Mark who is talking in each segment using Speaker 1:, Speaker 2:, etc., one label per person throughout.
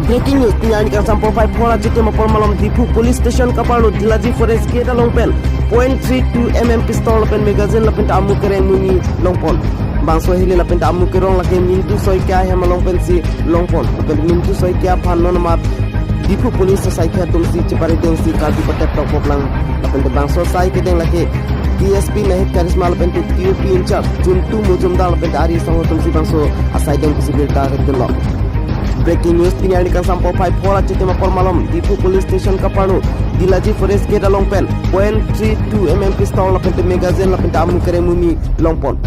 Speaker 1: Breaking news, Pinani kan sampo 5 4 jete mapor malam Dipu police station kapalu Dilaji forest gate along pen .32 mm pistol pen magazine lapin amu keren muni longpon bangso Hele lapin amu kerong lake mintu soikya hema longpen si longpon pen mintu soikya phannon mat Dipu police society tumsi chipari densi kadi patek tok poplang lapin bangso sai ke deng lake DSP Nahid Karisma lapin TUP in charge juntu mujumdar lapin ari sango tumsi bangso asai deng kisibilta redelo. Breaking news, Pinani kan sampo 5 4 jete mapor malam Dipu police station kapalu Dilaji forest gate along pen .32 mm pistol lapin magazine lapin amu kere mumi longpon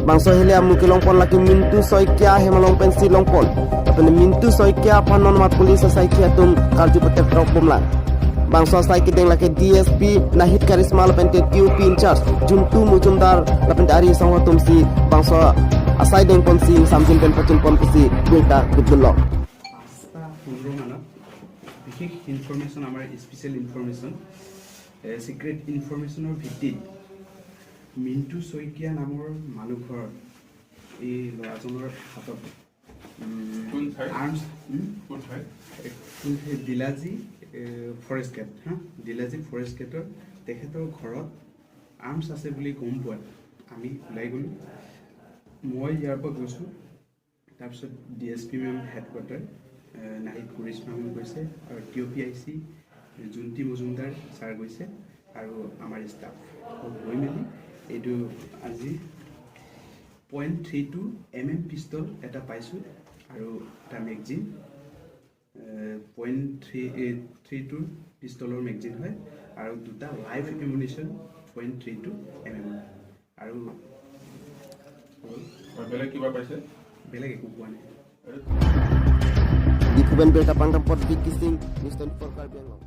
Speaker 1: bangso Hele amu ke longpon laki mintu soikya hema longpen si longpon lapin mintu soikya phannon mat police society tum karju patek tok bomlang bangso sai ke deng laki DSP Nahid Karisma lapin TUP in charge juntu mujumdar lapin ari sango tumsi bangso asai deng ponsi samjin pen pachin pon kusi bilta gudulok
Speaker 2: বিশেষ information আমার special information secret ইনফরমেশনের ভিত্তিত মিন্টু শইকীয়া নামৰ মানুহৰ এই ল'ৰাজনৰ হাতত arms দিলাজি forest gate দিলাজি forest গেটৰ তেখেতৰ ঘৰত আৰ্মছ আছে বুলি গম পোৱা আমি ওলাই গ'লোঁ মই ইয়াৰ পৰা গৈছোঁ তাৰপিছত DSP ma'am headquarter Nahid Karisma ma'am গৈছে আৰু TOPIC জুন্তি মজুমদাৰ ছাৰ গৈছে আৰু আমাৰ ষ্টাফ গৈ মেলি এইটো আজি .32 mm পিষ্টল এটা পাইছোঁ আৰু এটা মেগজিন .32 পিষ্টলৰ মেগজিন হয় আৰু দুটা লাইভ এমুনিশ্যন .32 mm আৰু বেলেগ কিবা পাইছে বেলেগ একো পোৱা নাই
Speaker 1: Di Kuben Belta Pangdam Port Big Kissing, Mr. Forkar Bengal.